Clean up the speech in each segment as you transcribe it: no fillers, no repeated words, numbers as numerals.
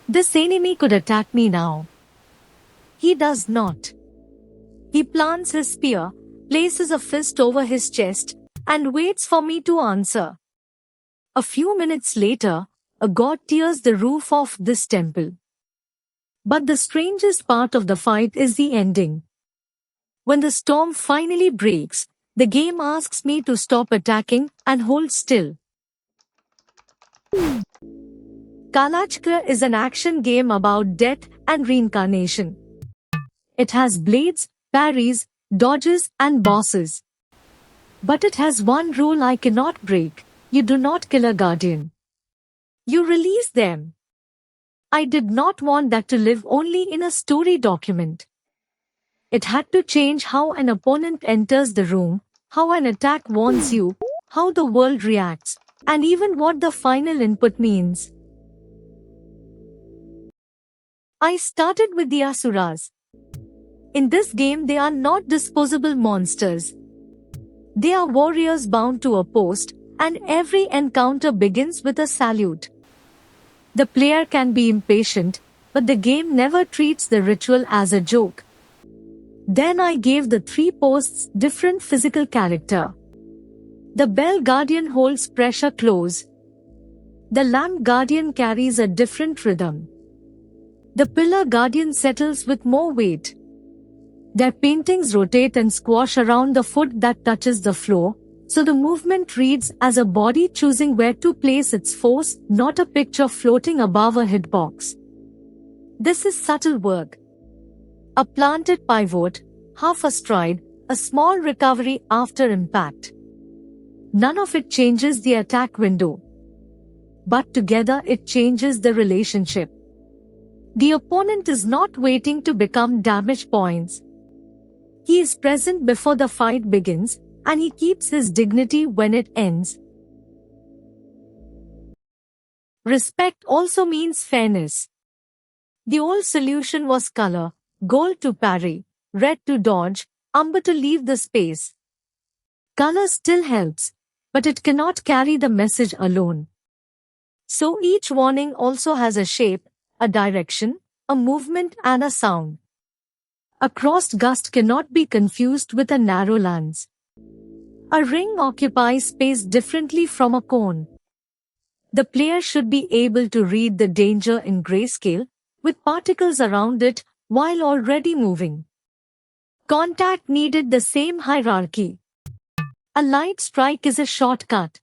This enemy could attack me now. He does not. He plants his spear, places a fist over his chest, and waits for me to answer. A few minutes later, a god tears the roof off this temple. But the strangest part of the fight is the ending. When the storm finally breaks, the game asks me to stop attacking and hold still. Kalachakra is an action game about death and reincarnation. It has blades, parries, dodges, and bosses. But it has one rule I cannot break: you do not kill a guardian. You release them. I did not want that to live only in a story document. It had to change how an opponent enters the room, how an attack warns you, how the world reacts, and even what the final input means. I started with the Asuras. In this game, they are not disposable monsters. They are warriors bound to a post, and every encounter begins with a salute. The player can be impatient, but the game never treats the ritual as a joke. Then I gave the three posts different physical character. The Bell Guardian holds pressure close. The Lamp Guardian carries a different rhythm. The Pillar Guardian settles with more weight. Their paintings rotate and squash around the foot that touches the floor, so the movement reads as a body choosing where to place its force, not a picture floating above a hitbox. This is subtle work. A planted pivot, half a stride, a small recovery after impact. None of it changes the attack window. But together it changes the relationship. The opponent is not waiting to become damage points. He is present before the fight begins, and he keeps his dignity when it ends. Respect also means fairness. The old solution was color: gold to parry, red to dodge, amber to leave the space. Color still helps, but it cannot carry the message alone. So each warning also has a shape, a direction, a movement, and a sound. A crossed gust cannot be confused with a narrow lance. A ring occupies space differently from a cone. The player should be able to read the danger in grayscale, with particles around it, while already moving. Contact needed the same hierarchy. A light strike is a shortcut.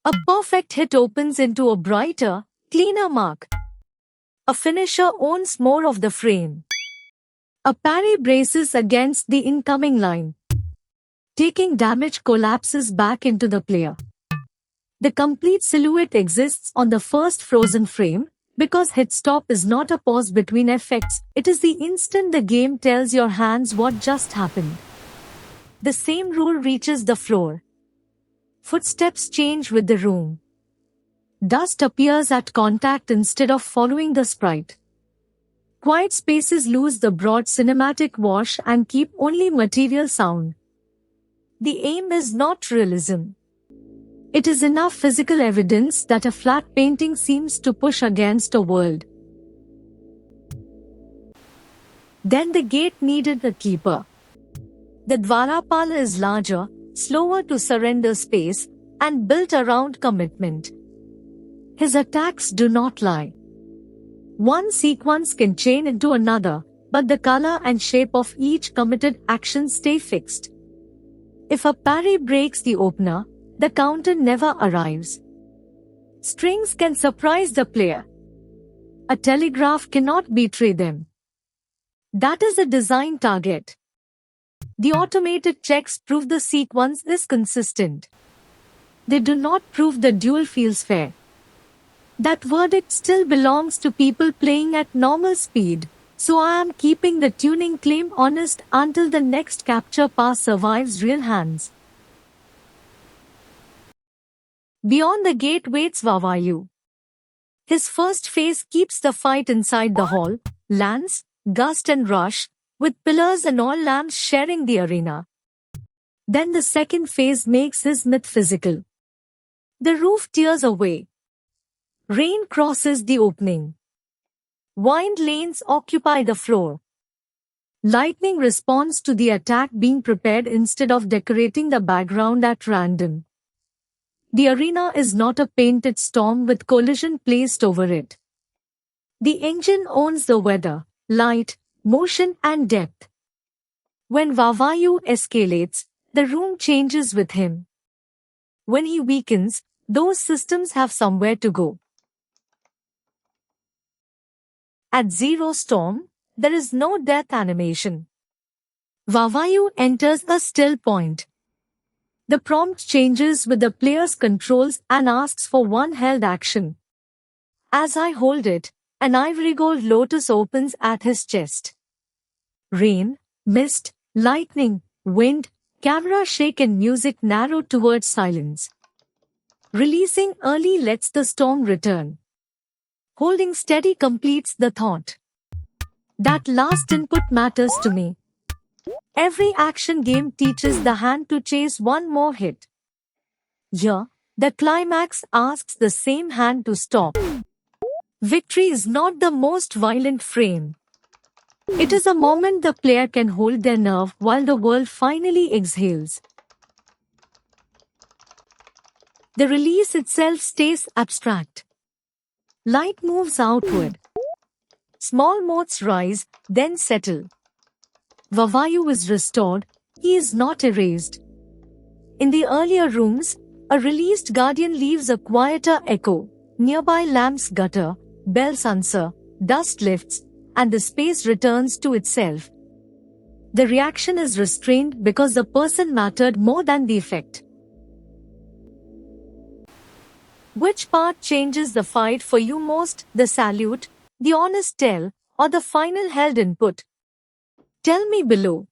A perfect hit opens into a brighter, cleaner mark. A finisher owns more of the frame. A parry braces against the incoming line. Taking damage collapses back into the player. The complete silhouette exists on the first frozen frame, because hit stop is not a pause between effects, it is the instant the game tells your hands what just happened. The same rule reaches the floor. Footsteps change with the room. Dust appears at contact instead of following the sprite. Quiet spaces lose the broad cinematic wash and keep only material sound. The aim is not realism. It is enough physical evidence that a flat painting seems to push against a world. Then the gate needed a keeper. The Dwarapala is larger, slower to surrender space, and built around commitment. His attacks do not lie. One sequence can chain into another, but the color and shape of each committed action stay fixed. If a parry breaks the opener, the counter never arrives. Strings can surprise the player. A telegraph cannot betray them. That is a design target. The automated checks prove the sequence is consistent. They do not prove the duel feels fair. That verdict still belongs to people playing at normal speed, so I am keeping the tuning claim honest until the next capture pass survives real hands. Beyond the gate waits Vavayu. His first phase keeps the fight inside the hall, lance, gust and rush, with pillars and all lamps sharing the arena. Then the second phase makes his myth physical. The roof tears away. Rain crosses the opening. Wind lanes occupy the floor. Lightning responds to the attack being prepared instead of decorating the background at random. The arena is not a painted storm with collision placed over it. The engine owns the weather, light, motion and depth. When Vavayu escalates, the room changes with him. When he weakens, those systems have somewhere to go. At Zero Storm, there is no death animation. Vavayu enters a still point. The prompt changes with the player's controls and asks for one held action. As I hold it, an ivory gold lotus opens at his chest. Rain, mist, lightning, wind, camera shake and music narrow towards silence. Releasing early lets the storm return. Holding steady completes the thought. That last input matters to me. Every action game teaches the hand to chase one more hit. Here, the climax asks the same hand to stop. Victory is not the most violent frame. It is a moment the player can hold their nerve while the world finally exhales. The release itself stays abstract. Light moves outward. Small motes rise, then settle. Vavayu is restored, he is not erased. In the earlier rooms, a released guardian leaves a quieter echo. Nearby lamps gutter, bells answer, dust lifts, and the space returns to itself. The reaction is restrained because the person mattered more than the effect. Which part changes the fight for you most, the salute, the honest tell, or the final held input? Tell me below.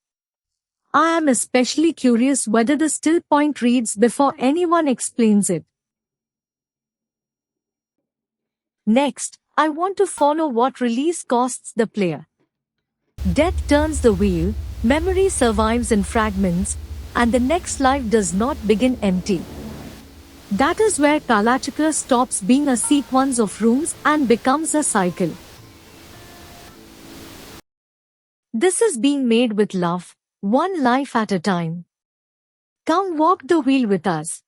I am especially curious whether the still point reads before anyone explains it. Next, I want to follow what release costs the player. Death turns the wheel, memory survives in fragments, and the next life does not begin empty. That is where Kalachakra stops being a sequence of rooms and becomes a cycle. This is being made with love, one life at a time. Come walk the wheel with us.